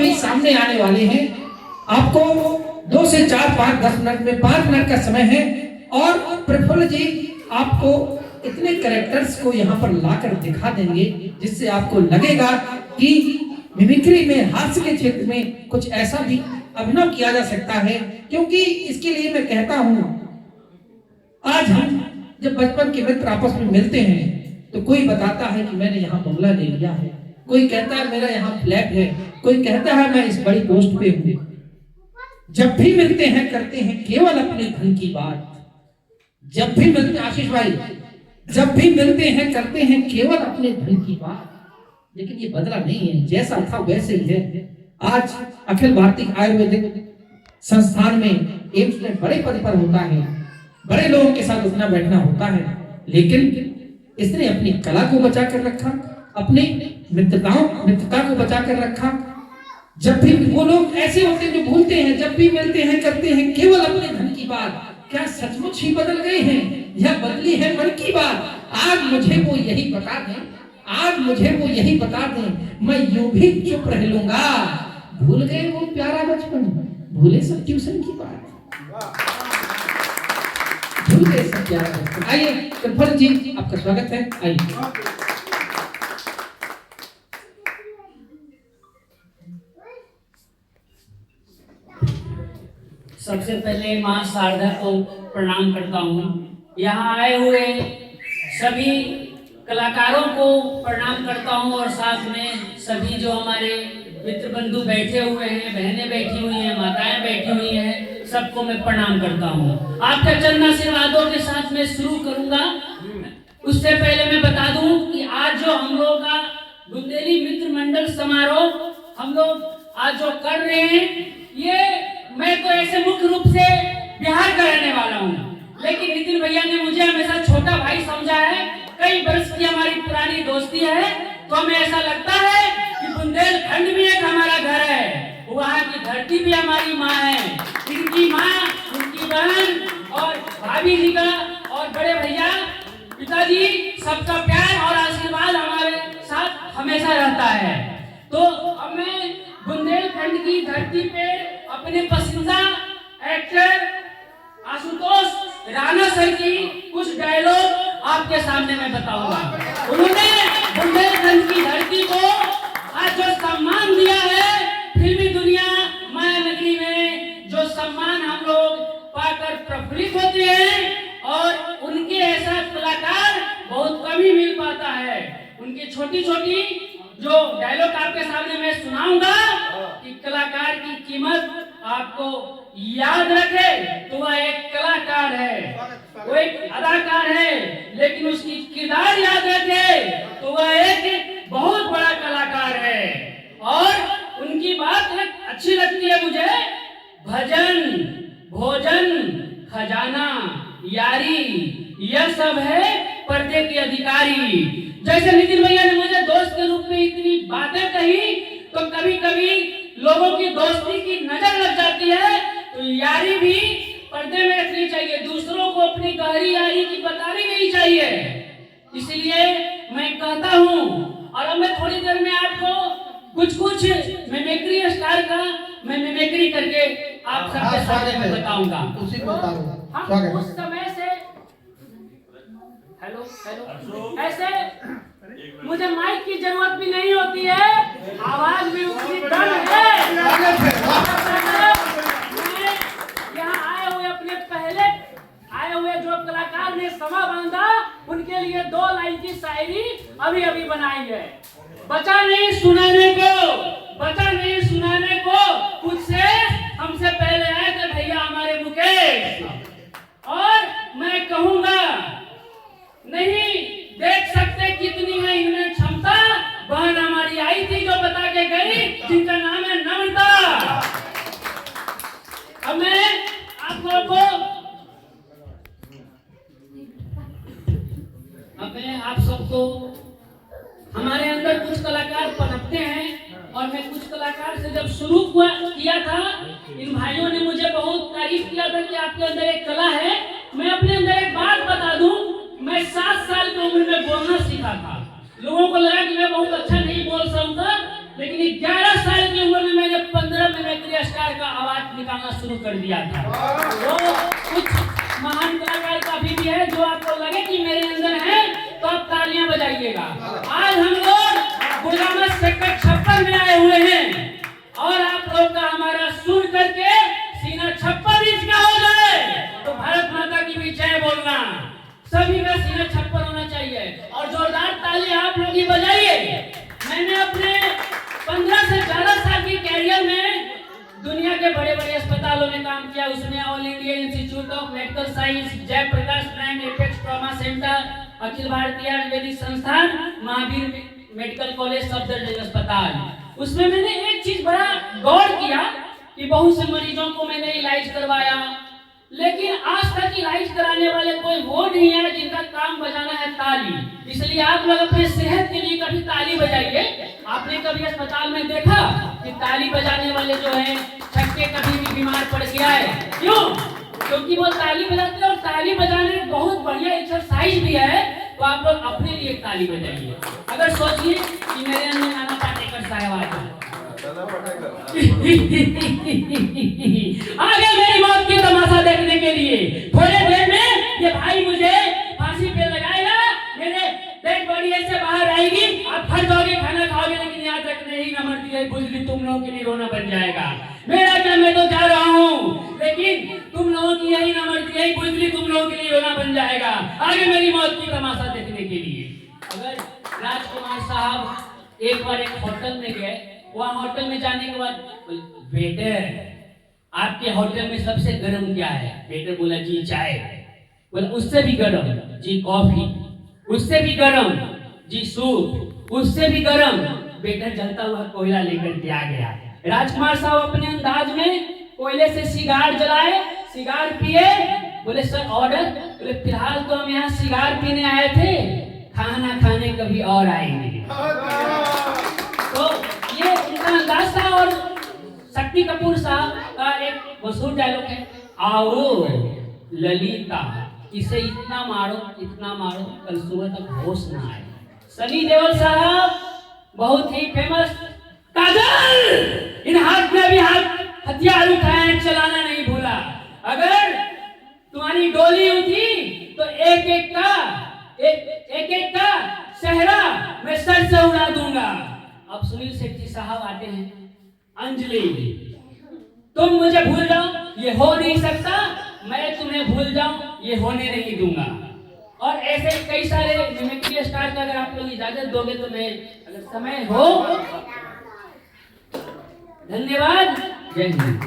अभी सामने आने वाले हैं। आपको 2 से 4, 5, 10 मिनट में 5 मिनट का समय है और प्रफुल्ल जी आपको इतने कैरेक्टर्स को यहाँ पर लाकर दिखा देंगे जिससे आपको लगेगा कि मिमिक्री में, हास्य के क्षेत्र में कुछ ऐसा भी अभिनव किया जा सकता है। क्योंकि इसके लिए मैं कहता हूँ, आज हम जब बचपन के मित्र आपस में मिलते हैं तो कोई बताता है कि मैंने यहाँ बंगला ले लिया है, कोई कहता है मेरा यहाँ फ्लैट है, कोई कहता है मैं इस बड़ी पोस्ट पे हूँ। जब भी मिलते हैं करते हैं केवल अपने धन की बात। जब भी मिलते, आशीष भाई, जब भी मिलते हैं करते हैं केवल अपने धन की बात। लेकिन ये बदला नहीं है, जैसा था वैसे ही है। आज अखिल भारतीय आयुर्वेदिक संस्थान में, एम्स में बड़े पद पर होता है, बड़े लोगों के साथ उठना बैठना होता है, लेकिन इसने अपनी कला को बचा कर रखा, अपनी मित्रता को बचा कर रखा। जब भी वो लोग ऐसे होते हैं जो भूलते हैं, जब भी मिलते हैं करते हैं केवल अपने धन की बात। क्या सचमुच ही बदल गए हैं या बदली है मन की बात? आज मुझे वो यही बता दें, आज मुझे वो यही बता दें, मैं यूं भी चुप रह लूंगा। भूल गए वो प्यारा बचपन, भूले सब ट्यूशन की बात, भूल गए सब प्यारा बचपन। आइए प्रफुल्ल जी, आपका स्वागत है, आइए। सबसे पहले मां शारदा को प्रणाम करता हूँ। यहाँ आए हुए सभी कलाकारों को प्रणाम करता हूँ और साथ में सभी जो हमारे मित्र बंधु बैठे हुए हैं, बहनें बैठी हुई हैं, माताएं बैठी हुई हैं, सबको मैं प्रणाम करता हूँ। आपके चरण आशीर्वादों के साथ मैं शुरू करूंगा। उससे पहले मैं बता दूं कि आज जो हम लोगों का बुंदेली मित्र मंडल समारोह हम लोग आज जो कर रहे हैं, ये मैं तो ऐसे मुख्य रूप से बिहार का रहने वाला हूँ, लेकिन नितिन भैया ने मुझे हमेशा छोटा भाई समझा है। कई वर्ष की हमारी पुरानी दोस्ती है, तो हमें ऐसा लगता है कि बुंदेलखंड में एक हमारा घर है, वहाँ की धरती भी हमारी माँ है। इनकी माँ, उनकी बहन और भाभी जी का और बड़े भैया, पिताजी, सबका प्यार और आशीर्वाद हमारे साथ हमेशा रहता है। तो अब मैं बुंदेलखंड की धरती पे अपने पसंदीदा एक्टर आशुतोष राणा सर की कुछ डायलॉग आपके सामने मैं बताऊंगा। उन्होंने बुंदेलखंड की धरती को आज जो सम्मान दिया है, फिल्मी दुनिया माया नगरी में जो सम्मान हम लोग पाकर प्रफुल्लित होते हैं, और उनके ऐसा कलाकार बहुत कम ही मिल पाता है। उनकी छोटी छोटी जो डायलॉग आपके सामने मैं सुनाऊंगा कि कलाकार की कीमत आपको याद रखे तो वह एक कलाकार है, वो एक अदाकार है, लेकिन उसकी किरदार याद रखे तो वह एक बहुत बड़ा कलाकार है। और उनकी बात अच्छी लगती है मुझे, भजन, भोजन, खजाना, यारी, यह सब है पर्दे के अधिकारी। जैसे नितिन भैया ने मुझे दोस्त के रूप में इतनी बातें कही, तो कभी कभी लोगों की दोस्ती की नजर लग जाती है, तो यारी भी पर्दे में रखनी चाहिए, दूसरों को अपनी गहरी यारी की बतानी नहीं चाहिए। इसलिए मैं कहता हूँ, और अब मैं थोड़ी देर में आपको कुछ मिमिक्री स्टार का मैं मिमिक्री करके आप सबके सामने में बताऊंगा। उसी को हम उस समय से हेलो ऐसे मुझे माइक की जरूरत भी नहीं होती है, आवाज में उतनी दम है। मैं यहाँ आए हुए अपने पहले आए हुए जो कलाकार ने समा बांधा, उनके लिए 2 लाइन की शायरी अभी अभी बनाई है। बचा नहीं सुनाने को कुछ से हमसे पहले आए थे भैया हमारे मुकेश, और मैं कहूँगा नहीं देख सकते कितनी है इनमें क्षमता। बहन हमारी आई थी जो बता के गई, जिनका नाम है नम्रता। अब मैं आप लोगों को, अब मैं आप सबको, हमारे अंदर कुछ कलाकार पनपते हैं, और मैं कुछ कलाकार से जब शुरू किया था, इन भाइयों ने मुझे बहुत तारीफ किया था कि आपके अंदर एक कला है। मैं अपने अंदर एक बात बता दूं, मैं 7 साल की उम्र में बोलना सीखा था। लोगों को लगा कि मैं बहुत अच्छा नहीं बोल सकता, लेकिन 11 साल की उम्र में मैंने मिमिक्री स्टार का आवाज निकालना शुरू कर दिया था। वो कुछ महान कलाकार का भी है जो आपको लगे कि मेरे अंदर है तो आप तालियां बजाइएगा। आज हम लोग गुड़गांव सेक्टर 56 में आए हुए हैं और आप लोग का हमारा सुन करके सीना 56 इंच का हो जाए तो भारत माता की भी जय बोलना। सभी का सीना 56 होना चाहिए और जोरदार ताली आप लोग ही बजाइए। मैंने अपने 15 से 14 साल की कैरियर में दुनिया के बड़े बड़े अस्पतालों में काम किया। उसमें All India Institute of Medical Science, Jayaprakash Narayan Apex Trauma Centre, अखिल भारतीय आयुर्वेदिक संस्थान, महावीर मेडिकल कॉलेज, सफदरजंग अस्पताल। उसमें मैंने एक चीज बड़ा गौर किया कि बहुत से मरीजों को मैंने इलाज करवाया, लेकिन आज तक इलाज कराने वाले कोई वो नहीं है जिनका काम बजाना है ताली। इसलिए आप लोग अपने सेहत के लिए कभी ताली बजाइए। आपने कभी अस्पताल में देखा कि ताली बजाने वाले जो हैं छक्के कभी भी बीमार पड़ गया है? क्यों? क्योंकि वो ताली बजाते हैं और ताली बजाने बहुत बढ़िया एक्सरसाइज भी है। तो आप लोग अपने लिए ताली बजाइए। अगर सोचिए कि मेरे अंदर नाना पाटेकर साहब आ जाए आगे मेरी मौत की तमाशा देखने के लिए, थोड़े देर में ये भाई मुझे फांसी पे लगाएगा, मेरे डेड बॉडी ऐसे बाहर आएगी, आप फट जाओगे, खाना खाओगे, लेकिन याद रखने ही न मरती है बुझली तुम लोगों के लिए रोना बन जाएगा। मेरा क्या, मैं तो जा रहा हूँ, लेकिन तुम लोगों की यही न मरती है बुझली तुम लोगों के लिए रोना बन जाएगा आगे मेरी मौत की तमाशा देखने के लिए। अगर राजकुमार साहब एक बार एक होटल में गए, वहाँ होटल में जाने के बाद वेटर आपके होटल में सबसे गर्म क्या है? वेटर बोला जी चाय। बोला उससे भी गर्म? जी कॉफी। उससे भी गर्म? जी सूप। उससे भी गर्म? वेटर जलता हुआ कोयला लेकर के आ गया। राजकुमार साहब अपने अंदाज में कोयले से सिगार जलाए, सिगार पिए। बोले सर ऑर्डर? बोले फिलहाल तो हम यहाँ सिगार पीने आए थे, खाना खाने कभी और आएंगे। तो ये उनका अंदाज था। और शक्ति कपूर साहब का एक मशहूर डायलॉग है, आओ ललिता इसे इतना मारो कल सुबह तक होश ना आए। सनी देओल साहब बहुत ही फेमस, काजल इन हाथ में भी हाथ हथियार उठाए, चलाना नहीं भूला। अगर तुम्हारी डोली उठी तो एक एक का सहरा मैं सर से उड़ा दूंगा। अब सुनील शेट्टी साहब आते हैं, अंजलि तुम मुझे भूल जाओ ये हो नहीं सकता, मैं तुम्हें भूल जाऊं ये होने नहीं दूंगा। और ऐसे कई सारे मिमिक्री स्टार का अगर आप लोग इजाजत दोगे तो मैं, अगर समय हो। धन्यवाद, जय हिंद।